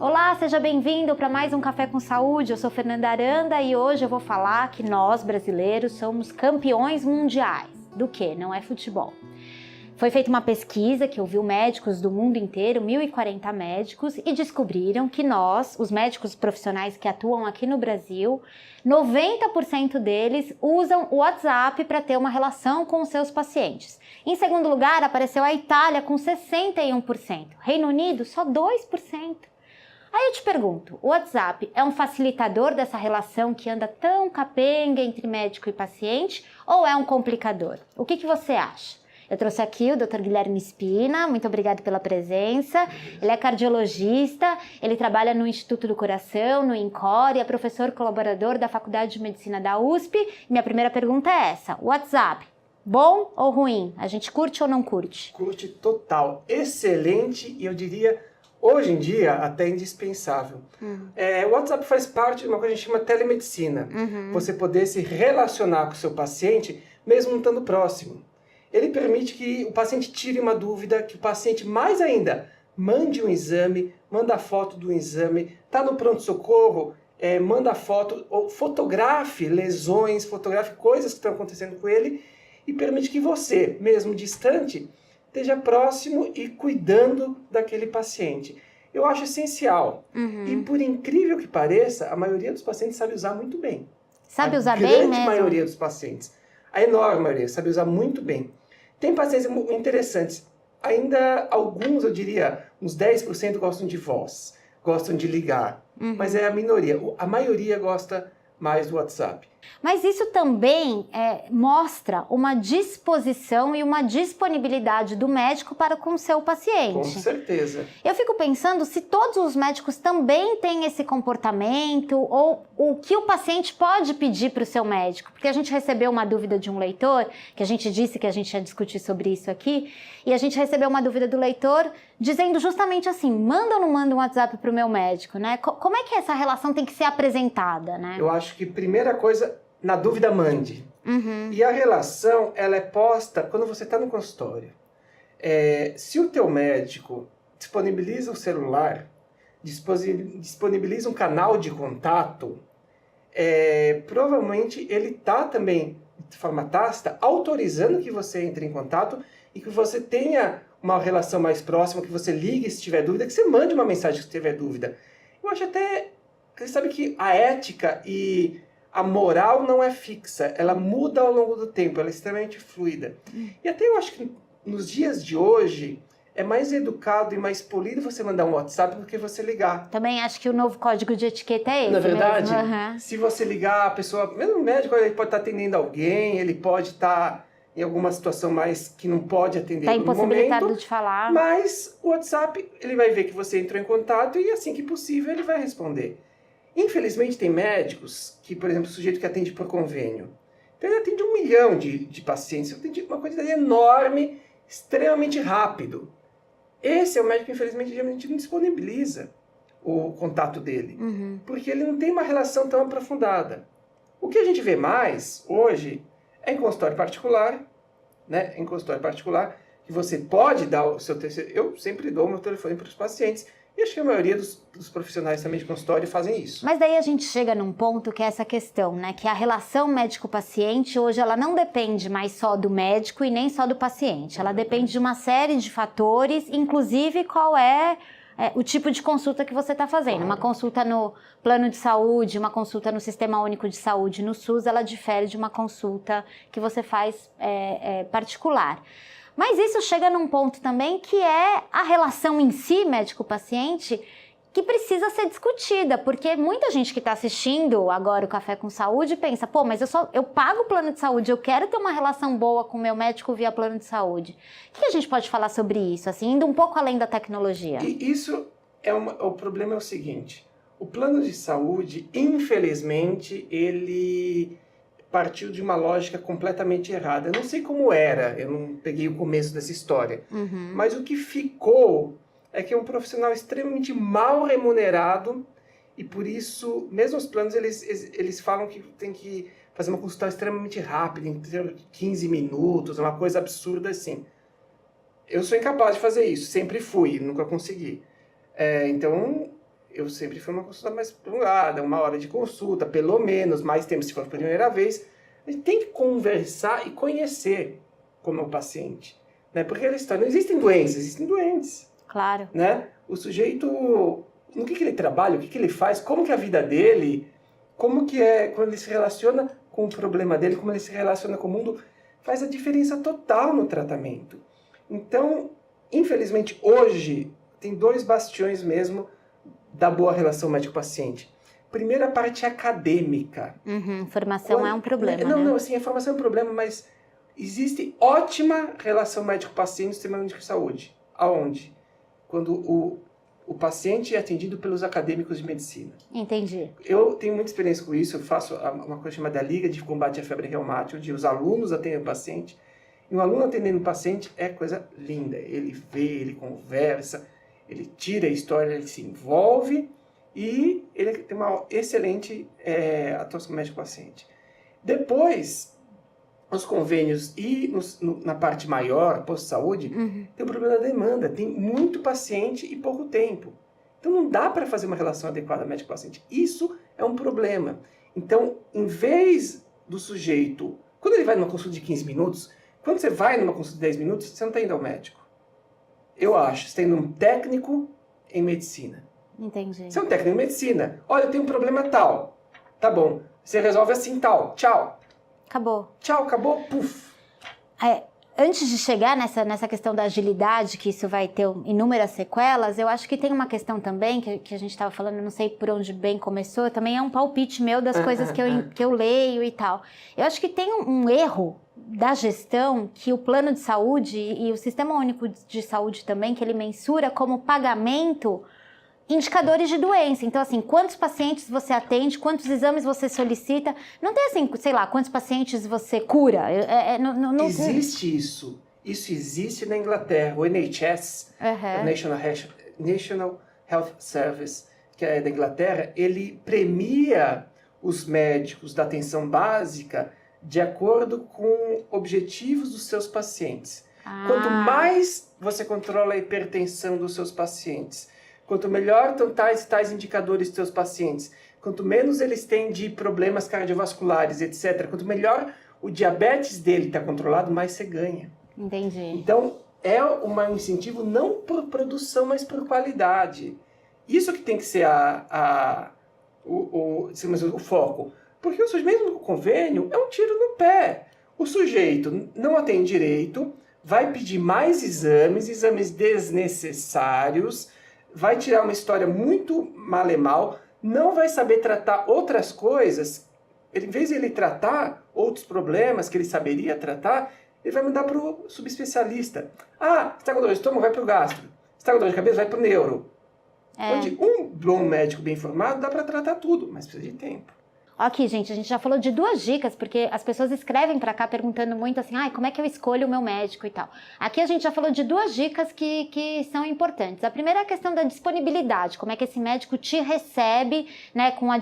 Olá, seja bem-vindo para mais um Café com Saúde. Eu sou Fernanda Aranda e hoje eu vou falar que nós, brasileiros, somos campeões mundiais. Do que? Não é futebol. Foi feita uma pesquisa que ouviu médicos do mundo inteiro, 1.040 médicos, e descobriram que nós, os médicos profissionais que atuam aqui no Brasil, 90% deles usam o WhatsApp para ter uma relação com os seus pacientes. Em segundo lugar, apareceu a Itália com 61%, Reino Unido só 2%. Aí eu te pergunto, o WhatsApp é um facilitador dessa relação que anda tão capenga entre médico e paciente ou é um complicador? O que você acha? Eu trouxe aqui o Dr. Guilherme Spina, muito obrigado pela presença. Ele é cardiologista, ele trabalha no Instituto do Coração, no INCOR, e é professor colaborador da Faculdade de Medicina da USP. Minha primeira pergunta é essa, o WhatsApp, bom ou ruim? A gente curte ou não curte? Curte total, excelente e eu diria, hoje em dia, até indispensável. O WhatsApp faz parte de uma coisa que a gente chama telemedicina. Você poder se relacionar com o seu paciente, mesmo não estando próximo. Ele permite que o paciente tire uma dúvida, que o paciente, mais ainda, mande um exame, manda foto do exame, está no pronto-socorro, manda foto, ou fotografe lesões, fotografe coisas que estão acontecendo com ele e permite que você, mesmo distante, esteja próximo e cuidando daquele paciente. Eu acho essencial. E por incrível que pareça, a maioria dos pacientes sabe usar muito bem. Sabe usar bem mesmo? A grande maioria dos pacientes, a enorme maioria, sabe usar muito bem. Tem pacientes interessantes. Ainda alguns, eu diria, uns 10% gostam de voz, gostam de ligar. Mas é a minoria. A maioria gosta mais do WhatsApp. Mas isso também mostra uma disposição e uma disponibilidade do médico para com o seu paciente. Com certeza. Eu fico pensando se todos os médicos também têm esse comportamento ou o que o paciente pode pedir para o seu médico. Porque a gente recebeu uma dúvida de um leitor, que a gente disse que a gente ia discutir sobre isso aqui, e a gente recebeu uma dúvida do leitor dizendo justamente assim, manda ou não manda um WhatsApp para o meu médico, né? Como é que essa relação tem que ser apresentada, né? Eu acho que primeira coisa, na dúvida mande. E a relação, ela é posta quando você está no consultório. Se o teu médico disponibiliza o celular, disponibiliza um canal de contato, provavelmente ele está também, de forma tácita, autorizando que você entre em contato e que você tenha uma relação mais próxima, que você ligue se tiver dúvida, que você mande uma mensagem se tiver dúvida. Eu acho até, você sabe que a ética e a moral não é fixa, ela muda ao longo do tempo, ela é extremamente fluida. E até eu acho que nos dias de hoje é mais educado e mais polido você mandar um WhatsApp do que você ligar. Também acho que o novo código de etiqueta é esse. Na verdade, mesmo. Se você ligar, a pessoa, mesmo o médico, ele pode estar atendendo alguém, ele pode estar em alguma situação mais que não pode atender no momento. Está impossibilitado de falar. Mas o WhatsApp, ele vai ver que você entrou em contato e assim que possível ele vai responder. Infelizmente tem médicos que, por exemplo, o sujeito que atende por convênio, então ele atende 1 milhão de pacientes, atende uma quantidade enorme, extremamente rápido. Esse é o médico que, infelizmente, geralmente não disponibiliza o contato dele, porque ele não tem uma relação tão aprofundada. O que a gente vê mais hoje é em consultório particular, né? Em consultório particular, que você pode dar o seu terceiro. Eu sempre dou o meu telefone para os pacientes. E acho que a maioria dos profissionais também de consultório fazem isso. Mas daí a gente chega num ponto que é essa questão, né? Que a relação médico-paciente hoje ela não depende mais só do médico e nem só do paciente. Ela depende de uma série de fatores, inclusive qual é o tipo de consulta que você está fazendo. Uma consulta no plano de saúde, uma consulta no Sistema Único de Saúde, no SUS, ela difere de uma consulta que você faz particular. Mas isso chega num ponto também que é a relação em si, médico-paciente, que precisa ser discutida, porque muita gente que está assistindo agora o Café com Saúde pensa, pô, mas eu pago o plano de saúde, eu quero ter uma relação boa com o meu médico via plano de saúde. O que a gente pode falar sobre isso, assim, indo um pouco além da tecnologia? E isso o problema é o seguinte, o plano de saúde, infelizmente, ele partiu de uma lógica completamente errada. Eu não sei como era, eu não peguei o começo dessa história, mas o que ficou é que é um profissional extremamente mal remunerado e por isso, mesmo os planos, eles falam que tem que fazer uma consulta extremamente rápida, em 15 minutos, uma coisa absurda assim. Eu sou incapaz de fazer isso, sempre fui, nunca consegui. Então, eu sempre fui uma consulta mais prolongada, 1 hora de consulta, pelo menos, mais tempo se for a primeira vez. A gente tem que conversar e conhecer como é o paciente, né? Porque a história, não existem doenças, existem doentes. Claro. Né? O sujeito, no que ele trabalha, o que ele faz, como que é a vida dele, como que é quando ele se relaciona com o problema dele, como ele se relaciona com o mundo, faz a diferença total no tratamento. Então, infelizmente, hoje, tem 2 bastiões mesmo da boa relação médico-paciente. Primeiro, a parte acadêmica. Formação é um problema, né? Não, assim, a formação é um problema, mas existe ótima relação médico-paciente no sistema único de saúde. Aonde? Quando o paciente é atendido pelos acadêmicos de medicina. Entendi. Eu tenho muita experiência com isso, eu faço uma coisa chamada Liga de Combate à Febre Reumática, onde os alunos atendem o paciente, e um aluno atendendo o paciente é coisa linda. Ele vê, ele conversa, ele tira a história, ele se envolve, e ele tem uma excelente atuação médico-paciente. Depois, os convênios e na parte maior, posto-saúde, tem o problema da demanda. Tem muito paciente e pouco tempo. Então não dá para fazer uma relação adequada médico-paciente. Isso é um problema. Então, em vez do sujeito... Quando ele vai numa consulta de 15 minutos, quando você vai numa consulta de 10 minutos, você não está indo ao médico. Eu acho. Você está indo um técnico em medicina. Entendi. Você é um técnico em medicina. Olha, eu tenho um problema tal. Tá bom. Você resolve assim, tal. Tchau. Acabou. Tchau, acabou, puf. Antes de chegar nessa questão da agilidade, que isso vai ter inúmeras sequelas, eu acho que tem uma questão também, que a gente estava falando, eu não sei por onde bem começou, também é um palpite meu das coisas que eu leio e tal. Eu acho que tem um erro da gestão que o plano de saúde e o Sistema Único de Saúde também, que ele mensura como pagamento indicadores de doença. Então, assim, quantos pacientes você atende, quantos exames você solicita. Não tem assim, sei lá, quantos pacientes você cura. Não existe isso. Isso existe na Inglaterra. O NHS, o National Health Service, que é da Inglaterra, ele premia os médicos da atenção básica de acordo com objetivos dos seus pacientes. Quanto mais você controla a hipertensão dos seus pacientes, quanto melhor estão tais indicadores dos seus pacientes, quanto menos eles têm de problemas cardiovasculares, etc., quanto melhor o diabetes dele está controlado, mais você ganha. Entendi. Então, é um incentivo não por produção, mas por qualidade. Isso que tem que ser o foco. Porque o sujeito, mesmo no convênio, é um tiro no pé. O sujeito não atende direito, vai pedir mais exames desnecessários, vai tirar uma história muito mal, não vai saber tratar outras coisas. Em vez de ele tratar outros problemas que ele saberia tratar, ele vai mandar para o subespecialista. Você está com dor de estômago, vai para o gastro. Você está com dor de cabeça, vai para o neuro. Onde um bom médico bem informado dá para tratar tudo, mas precisa de tempo. Aqui, gente, a gente já falou de 2 dicas, porque as pessoas escrevem pra cá perguntando muito assim, como é que eu escolho o meu médico e tal. Aqui a gente já falou de 2 dicas que são importantes. A primeira é a questão da disponibilidade, como é que esse médico te recebe, né, com a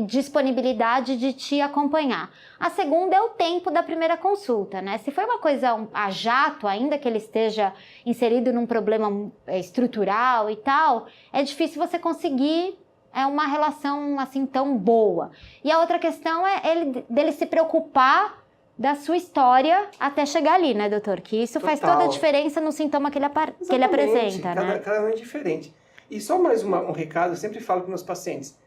disponibilidade de te acompanhar. A segunda é o tempo da primeira consulta, né? Se for uma coisa a jato, ainda que ele esteja inserido num problema estrutural e tal, é difícil você conseguir uma relação assim tão boa. E a outra questão é dele se preocupar da sua história até chegar ali, né, doutor? Que isso faz toda a diferença no sintoma que ele apresenta, né? Cada um é diferente. E só mais um recado, eu sempre falo para meus pacientes,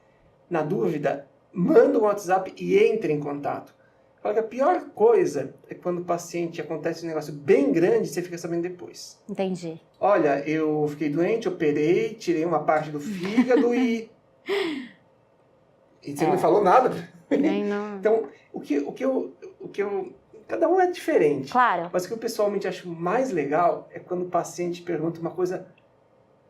na dúvida, manda um WhatsApp e entre em contato. Falo que a pior coisa é quando o paciente acontece um negócio bem grande e você fica sabendo depois. Entendi. Olha, eu fiquei doente, operei, tirei uma parte do fígado e você não falou nada. Não. Então, o que eu... Cada um é diferente. Claro. Mas o que eu pessoalmente acho mais legal é quando o paciente pergunta uma coisa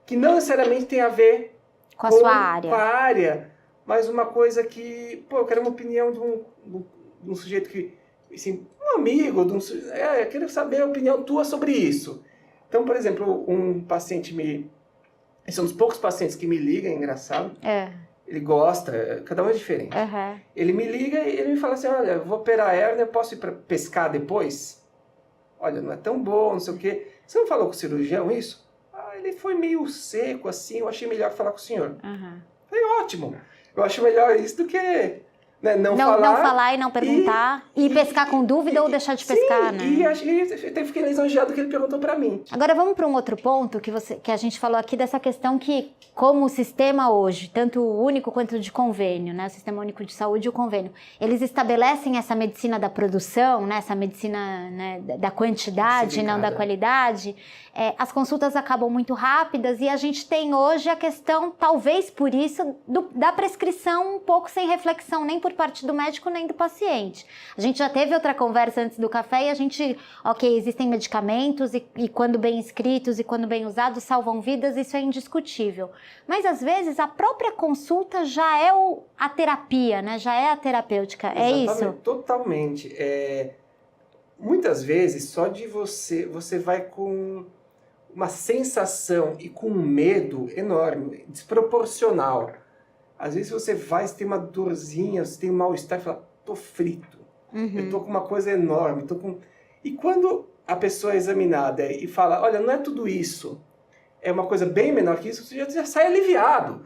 que não necessariamente tem a ver com a sua área. Com a área, mas uma coisa que... eu quero uma opinião de um sujeito que... Assim, um amigo, eu quero saber a opinião tua sobre isso. Então, por exemplo, um paciente são os poucos pacientes que me ligam, é engraçado. Ele gosta, cada um é diferente. Ele me liga e ele me fala assim, olha, eu vou operar a hérnia, posso ir para pescar depois? Olha, não é tão bom, não sei o quê. Você não falou com o cirurgião isso? Ele ele foi meio seco, assim, eu achei melhor falar com o senhor. Uhum. Falei, ótimo, eu acho melhor isso do que não falar. Não falar e não perguntar, e pescar com dúvida ou deixar de pescar, né? E eu fiquei lisonjeado que ele perguntou para mim. Agora vamos para um outro ponto que a gente falou aqui dessa questão que, como o sistema hoje, tanto o único quanto o de convênio, né, o Sistema Único de Saúde e o convênio, eles estabelecem essa medicina da produção, né, essa medicina, né, da quantidade, não da qualidade. As consultas acabam muito rápidas e a gente tem hoje a questão, talvez por isso, da prescrição um pouco sem reflexão, nem por parte do médico nem do paciente. A gente já teve outra conversa antes do café e a gente, existem medicamentos e quando bem escritos e quando bem usados salvam vidas, isso é indiscutível. Mas às vezes a própria consulta já é a terapia, né? Já é a terapêutica, Exatamente, é isso? Totalmente. Muitas vezes só de você vai com uma sensação e com um medo enorme, desproporcional. Às vezes você tem uma dorzinha, você tem um mal-estar e fala, tô frito, eu tô com uma coisa enorme, E quando a pessoa é examinada e fala, olha, não é tudo isso, é uma coisa bem menor que isso, você já sai aliviado.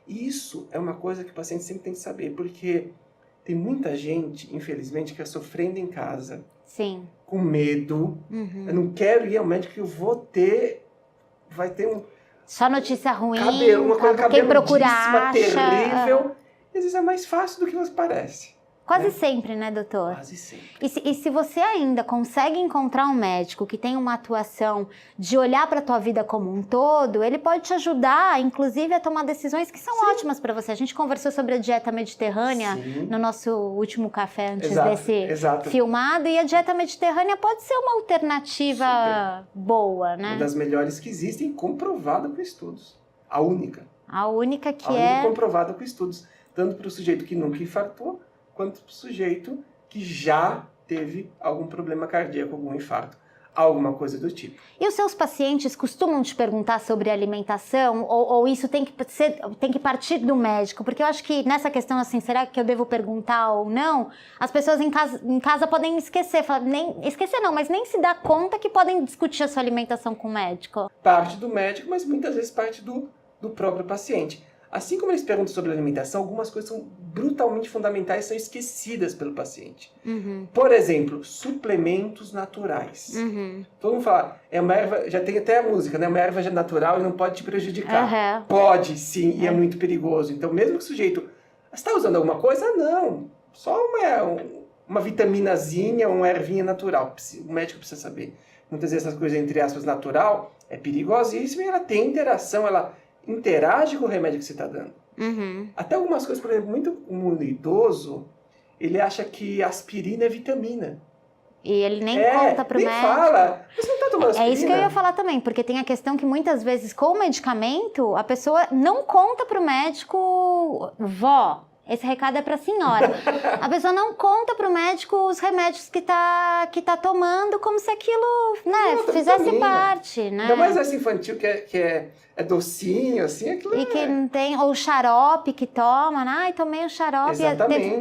E isso é uma coisa que o paciente sempre tem que saber, porque tem muita gente, infelizmente, que é sofrendo em casa. Sim. Com medo. Eu não quero ir ao médico que vai ter só notícia ruim, uma coisa quem procura acha. Terrível. E às vezes é mais fácil do que você parece. Quase sempre, né, doutor? Quase sempre. E se você ainda consegue encontrar um médico que tem uma atuação de olhar para a tua vida como um todo, ele pode te ajudar, inclusive, a tomar decisões que são ótimas para você. A gente conversou sobre a dieta mediterrânea no nosso último café antes desse filmado, e a dieta mediterrânea pode ser uma alternativa boa, né? Uma das melhores que existem, comprovada com estudos. A única. A única que única comprovada com estudos. Tanto para o sujeito que nunca infartou, quanto para o sujeito que já teve algum problema cardíaco, algum infarto, alguma coisa do tipo. E os seus pacientes costumam te perguntar sobre alimentação ou isso tem que partir do médico? Porque eu acho que nessa questão assim, será que eu devo perguntar ou não? As pessoas em casa podem esquecer, mas nem se dá conta que podem discutir a sua alimentação com o médico. Parte do médico, mas muitas vezes parte do próprio paciente. Assim como eles perguntam sobre alimentação, algumas coisas são brutalmente fundamentais, são esquecidas pelo paciente. Por exemplo, suplementos naturais. Todo mundo fala, é uma erva, já tem até a música, né? Uma erva natural e não pode te prejudicar. Pode, sim, e é muito perigoso. Então, mesmo que o sujeito, você está usando alguma coisa? Não, só uma vitaminazinha, uma ervinha natural. O médico precisa saber. Muitas vezes essas coisas, entre aspas, natural, é perigosíssima e ela tem interação, ela interage com o remédio que você está dando. Até algumas coisas, por exemplo, muito idoso, ele acha que aspirina é vitamina. E ele nem conta pro médico. Fala, você não tá tomando aspirina? É isso que eu ia falar também, porque tem a questão que muitas vezes com o medicamento, a pessoa não conta pro médico, vó, esse recado é pra senhora. A pessoa não conta pro médico os remédios que tá tomando, como se aquilo, né, fizesse vitamina. Parte, né? Ainda mais essa infantil que é docinho, assim, aquilo e que não tem, ou xarope que toma, ai, tomei o xarope,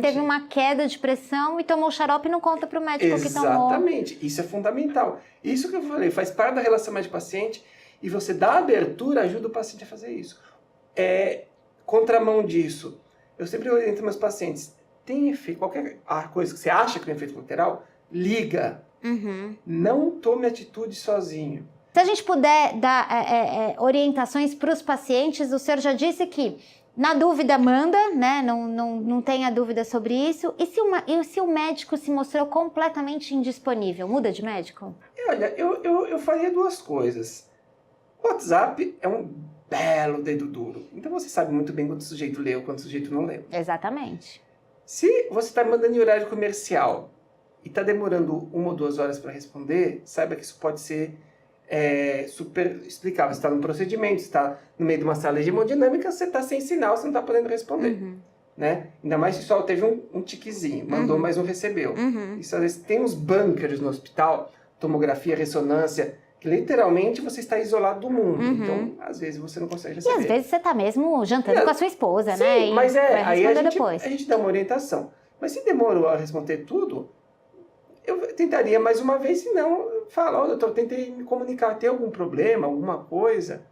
teve uma queda de pressão e tomou o xarope e não conta pro médico que tomou. Exatamente, isso é fundamental. Isso que eu falei, faz parte da relação médico-paciente e você dá abertura, ajuda o paciente a fazer isso. Contramão disso, eu sempre oriento meus pacientes, tem efeito, qualquer coisa que você acha que tem efeito colateral, liga. Não tome atitude sozinho. Se a gente puder dar orientações para os pacientes, o senhor já disse que, na dúvida, manda, né? Não tenha dúvida sobre isso. E se o médico se mostrou completamente indisponível, muda de médico? Olha, eu faria duas coisas. O WhatsApp é um belo dedo duro. Então você sabe muito bem quando o sujeito leu, quando o sujeito não leu. Exatamente. Se você está mandando em horário comercial e está demorando 1 ou 2 horas para responder, saiba que isso pode ser super explicável. Você está num procedimento, você está no meio de uma sala de hemodinâmica, você está sem sinal, você não está podendo responder. Né? Ainda mais se só teve um tiquezinho, mandou, mas não recebeu. Isso às vezes tem uns bunkers no hospital, tomografia, ressonância, que literalmente você está isolado do mundo. Então, às vezes você não consegue receber. E às vezes você está mesmo jantando com a sua esposa, sim, né? Mas aí a depois. gente dá uma orientação. Mas se demorou a responder tudo, eu tentaria mais uma vez, se não, fala, doutor, tentei me comunicar, tem algum problema, alguma coisa,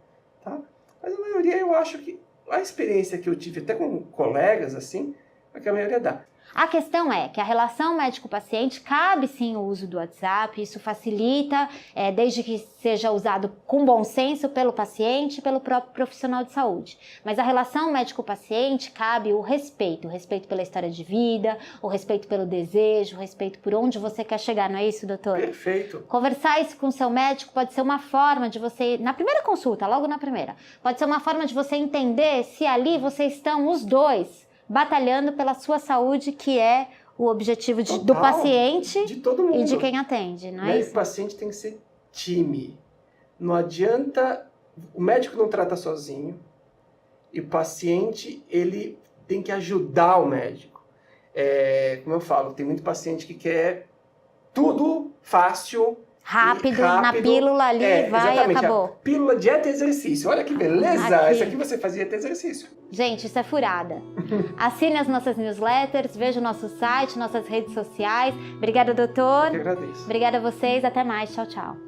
tá? Mas a maioria, eu acho que a experiência que eu tive até com colegas, assim, é que a maioria dá. A questão é que a relação médico-paciente cabe sim o uso do WhatsApp, isso facilita, desde que seja usado com bom senso pelo paciente e pelo próprio profissional de saúde. Mas a relação médico-paciente cabe o respeito pela história de vida, o respeito pelo desejo, o respeito por onde você quer chegar, não é isso, doutor? Perfeito. Conversar isso com o seu médico pode ser uma forma de você, na primeira consulta, logo na primeira, pode ser uma forma de você entender se ali vocês estão os dois batalhando pela sua saúde, que é o objetivo do paciente de todo mundo. E de quem atende, não é isso? O paciente tem que ser time. Não adianta, o médico não trata sozinho, e o paciente, ele tem que ajudar o médico. Como eu falo, tem muito paciente que quer tudo fácil, rápido, na pílula ali, vai e acabou. Pílula, dieta e exercício. Olha que beleza! Isso aqui você fazia dieta e exercício. Gente, isso é furada. Assine as nossas newsletters, veja o nosso site, nossas redes sociais. Obrigada, doutor. Eu que agradeço. Obrigada a vocês. Até mais. Tchau, tchau.